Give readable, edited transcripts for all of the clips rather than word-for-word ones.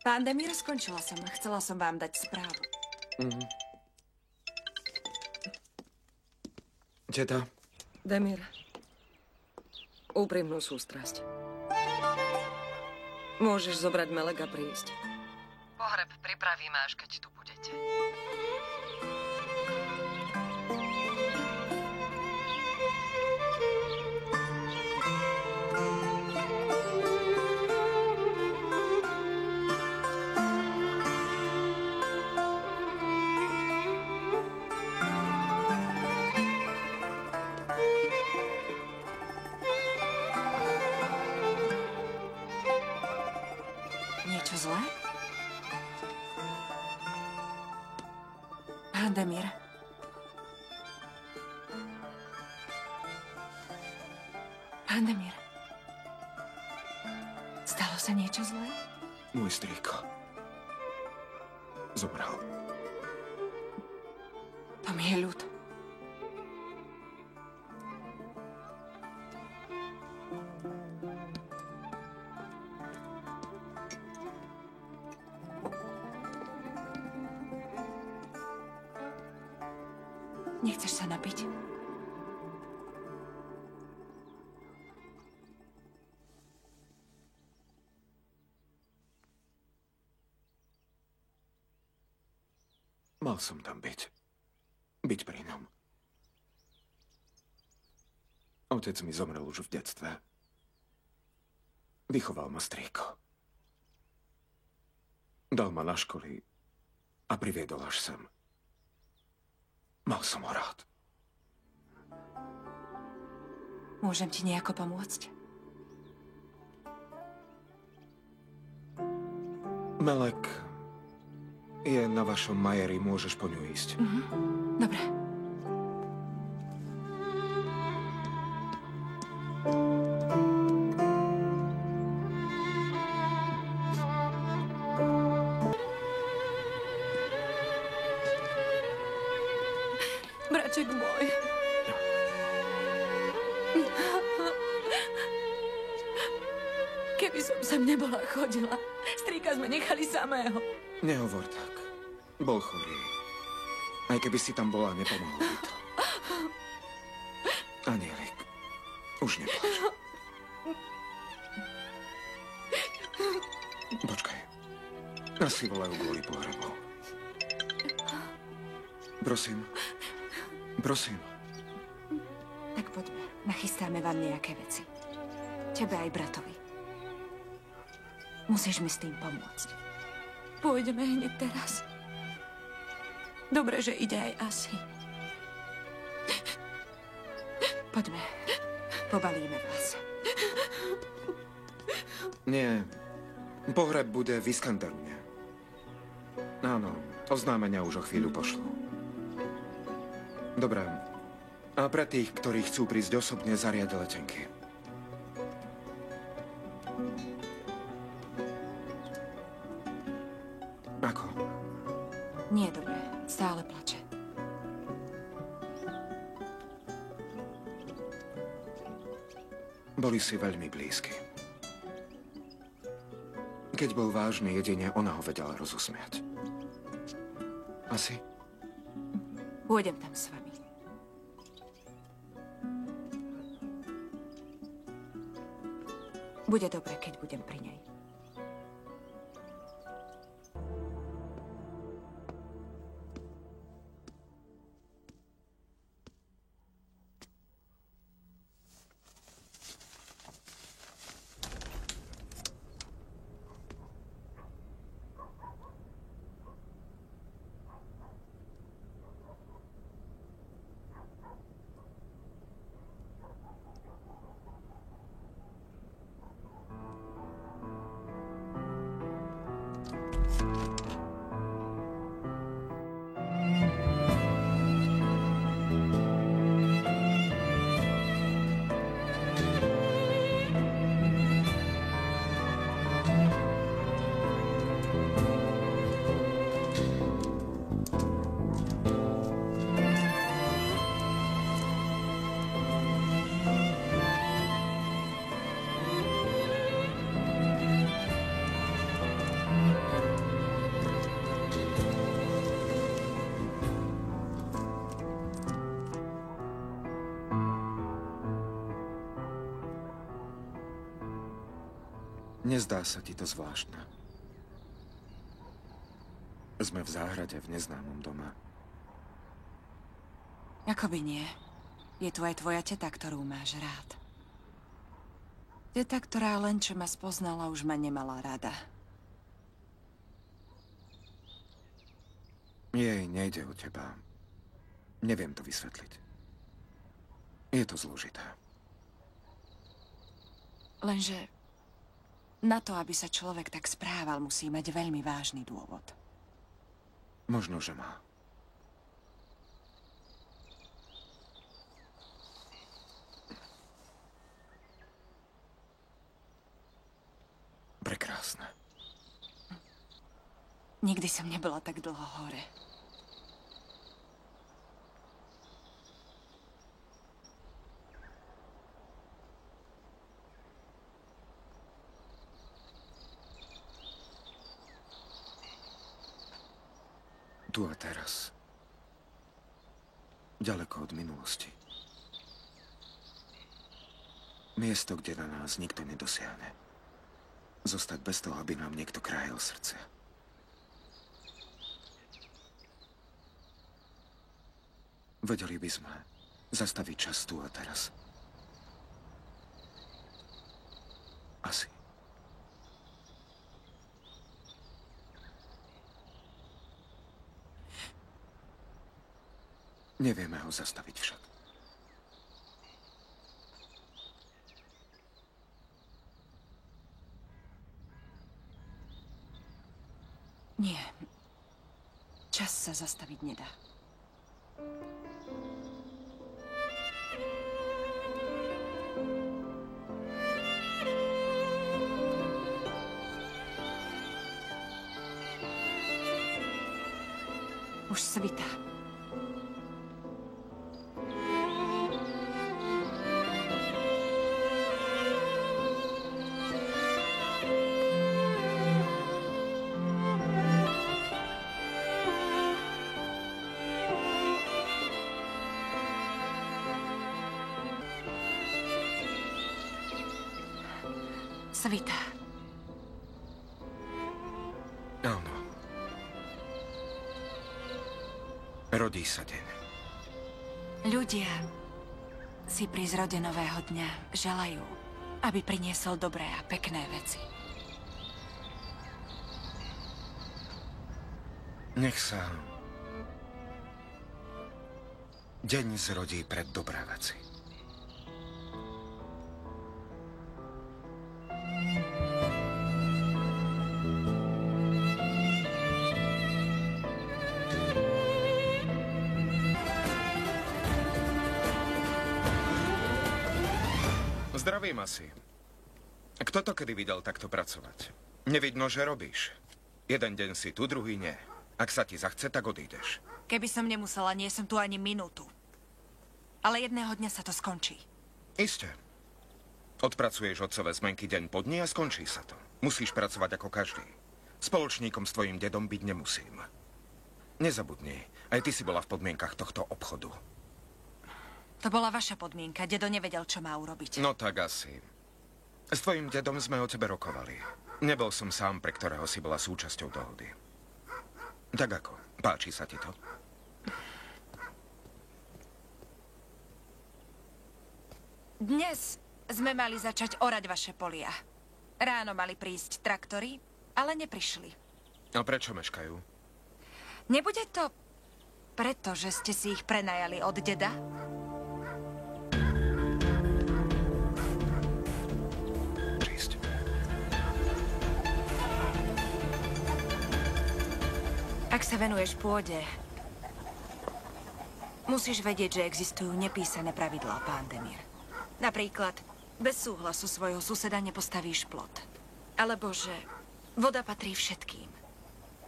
Pán Demír, skončila som. Chcela som vám dať správu. Teta? Demír, úprimnú sústrasť. Môžeš zobrať Melek a prísť. Pohreb pripravíme, až keď tu budete. Niečo zlé? Pán Demír. Pán Demír. Stalo sa niečo zlé? Môj strýko. Zomrel. To mi je ľúto. Nechceš sa napiť? Mal som tam byť. Byť pri ňom. Otec mi zomrel už v detstve. Vychoval ma strýko. Dal ma na školy a priviedol až sem. Mal som ho rád. Môžem ti nejako pomôcť? Melek je na vašom majeri, môžeš po ňu ísť. Dobre. Braček môj. Keby som sem nebola chodila, strýka sme nechali samého. Nehovor tak. Bol chorý. Aj keby si tam bola, nepomohlo by to. Anielik, už neplač. Počkaj. Asi volajú kvôli pohrebu. Prosím. Prosím. Tak poďme. Nachystáme vám nejaké veci. Tebe aj bratovi. Musíš mi s tým pomôcť. Pôjdeme hneď teraz. Dobre, že ide aj asi. Poďme. Pobalíme vás. Nie. Pohreb bude v Iskanderune. Áno, oznámenia už o chvíľu pošlú. Dobre. A pre tých, ktorí chcú prísť osobne, zariad letenky. Ako? Nie dobre. Stále plače. Boli si veľmi blízky. Keď bol vážny, jedine ona ho vedela rozusmiať. Asi? Pôjdem tam s vami. Bude dobre, keď budem pri nej. Nezdá sa ti to zvláštne? Sme v záhrade v neznámom dome. Akoby nie. Je tu aj tvoja teta, ktorú máš rád. Teta, ktorá len čo ma spoznala, už ma nemala rada. Jej nejde o teba. Neviem to vysvetliť. Je to zložité. Lenže na to, aby sa človek tak správal, musí mať veľmi vážny dôvod. Možno, že má. Prekrásne. Nikdy som nebola tak dlho hore. Tu a teraz. Ďaleko od minulosti. Miesto, kde na nás nikto nedosiahne. Zostať bez toho, aby nám niekto krájal srdce. Vedeli by sme zastaviť čas tu a teraz. Asi. Nevieme ho zastaviť však. Nie. Čas sa zastaviť nedá. Už svitá. Svitá. Áno. Rodí sa deň. Ľudia si pri zrode nového dňa želajú, aby priniesol dobré a pekné veci. Nech sa deň zrodí pre dobré veci. Zdravím asi. Kto to kedy videl takto pracovať? Nevidno, že robíš. Jeden deň si tu, druhý nie. Ak sa ti zachce, tak odídeš. Keby som nemusela, nie som tu ani minútu. Ale jedného dňa sa to skončí. Isté. Odpracuješ otcové zmenky deň po dni a skončí sa to. Musíš pracovať ako každý. Spoločníkom s tvojim dedom byť nemusím. Nezabudni, aj ty si bola v podmienkach tohto obchodu. To bola vaša podmienka. Dedo nevedel, čo má urobiť. No tak asi. S tvojim dedom sme o tebe rokovali. Nebol som sám, pre ktorého si bola súčasťou dohody. Tak ako? Páči sa ti to? Dnes sme mali začať orať vaše polia. Ráno mali prísť traktory, ale neprišli. A prečo meškajú? Nebude to preto, že ste si ich prenajali od deda? Prísť. Ak sa venuješ pôde, musíš vedieť, že existujú nepísané pravidlá, pán Demir. Napríklad, bez súhlasu svojho suseda nepostavíš plot. Alebo že voda patrí všetkým.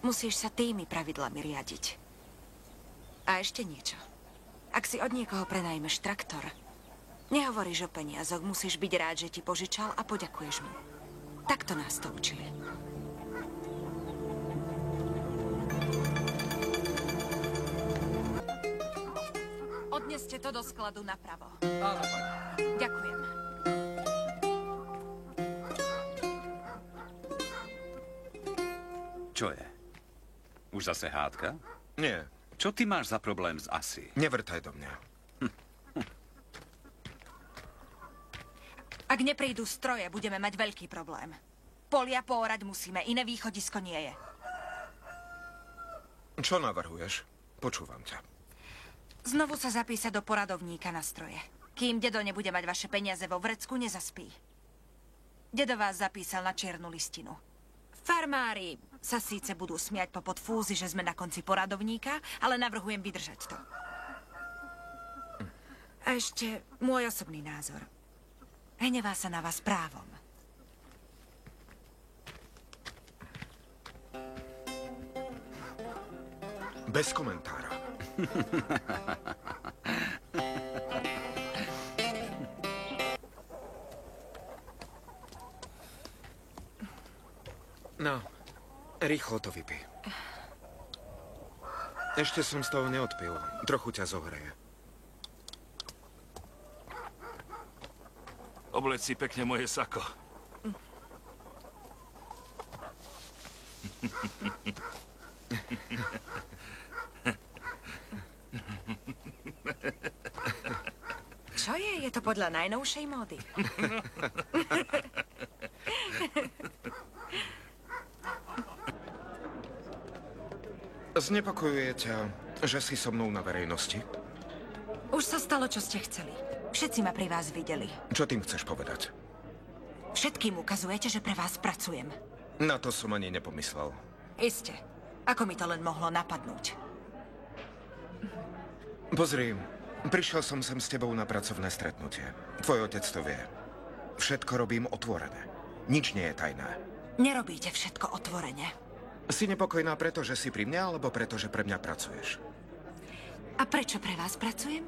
Musíš sa tými pravidlami riadiť. A ešte niečo. Ak si od niekoho prenajmeš traktor, nehovoríš o peniazoch, musíš byť rád, že ti požičal a poďakuješ mu. Takto nás to učili. Odneste to do skladu napravo. Áno, pani. Ďakujem. Čo je? Už zase hádka? Nie, Čo ty máš za problém s Asi? nevrtaj do mňa. Ak neprídu stroje, budeme mať veľký problém. Polia poorať musíme, iné východisko nie je. Čo navrhuješ? Počúvam ťa. Znovu sa zapísať do poradovníka na stroje. Kým dedo nebude mať vaše peniaze vo vrecku, nezaspí. Dedo vás zapísal na čiernu listinu. Farmári sa síce budú smiať po podfúzi, že sme na konci poradovníka, ale navrhujem vydržať to. A ešte môj osobný názor. Hnevá sa na vás právom. Bez komentára. No, rýchlo to vypij. Ešte som z toho neodpil. Trochu ťa zohreje. Oblec si pekne moje sako. Čo je? Je to podľa najnovšej módy. Znepokojuje ťa, že si so mnou na verejnosti? Už sa stalo, čo ste chceli. Všetci ma pri vás videli. Čo tým chceš povedať? Všetkým ukazujete, že pre vás pracujem. Na to som ani nepomyslel. Iste. Ako mi to len mohlo napadnúť? Pozri, prišiel som sem s tebou na pracovné stretnutie. Tvoj otec to vie. Všetko robím otvorené. Nič nie je tajné. Nerobíte všetko otvorene. Si nepokojná preto, že si pri mňa, alebo preto, že pre mňa pracuješ? A prečo pre vás pracujem?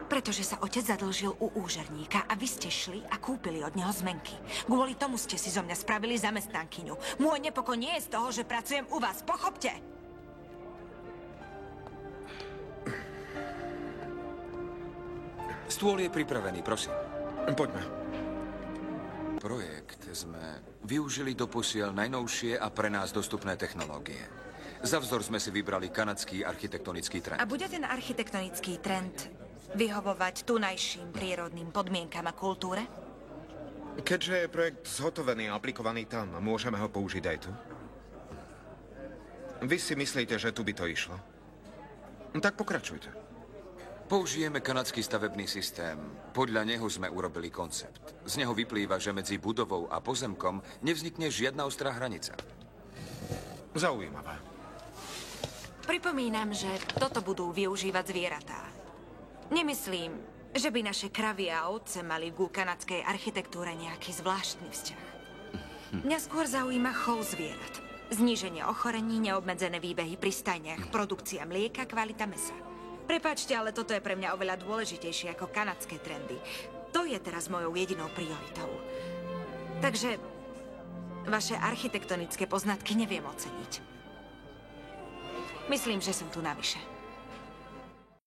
Pretože sa otec zadlžil u úžerníka a vy ste šli a kúpili od neho zmenky. Kvôli tomu ste si zo mňa spravili zamestnankyňu. Môj nepokoj nie je z toho, že pracujem u vás. Pochopte! Stôl je pripravený, prosím. Poďme. Projekt sme využili doposiaľ najnovšie a pre nás dostupné technológie. Za vzor sme si vybrali kanadský architektonický trend. A bude ten architektonický trend vyhovovať tunajším prírodným podmienkam a kultúre? Keďže je projekt zhotovený a aplikovaný tam, môžeme ho použiť aj tu? Vy si myslíte, že tu by to išlo? Tak pokračujte. Použijeme kanadský stavebný systém. Podľa neho sme urobili koncept. Z neho vyplýva, že medzi budovou a pozemkom nevznikne žiadna ostrá hranica. Zaujímavé. Pripomínam, že toto budú využívať zvieratá. Nemyslím, že by naše kravy a ovce mali ku kanadskej architektúre nejaký zvláštny vzťah. Mňa skôr zaujíma chov zvierat. Zníženie ochorení, neobmedzené výbehy pri stajniach, produkcia mlieka, kvalita mesa. Prepáčte, ale toto je pre mňa oveľa dôležitejšie ako kanadské trendy. To je teraz mojou jedinou prioritou. Takže vaše architektonické poznatky neviem oceniť. Myslím, že som tu navyše.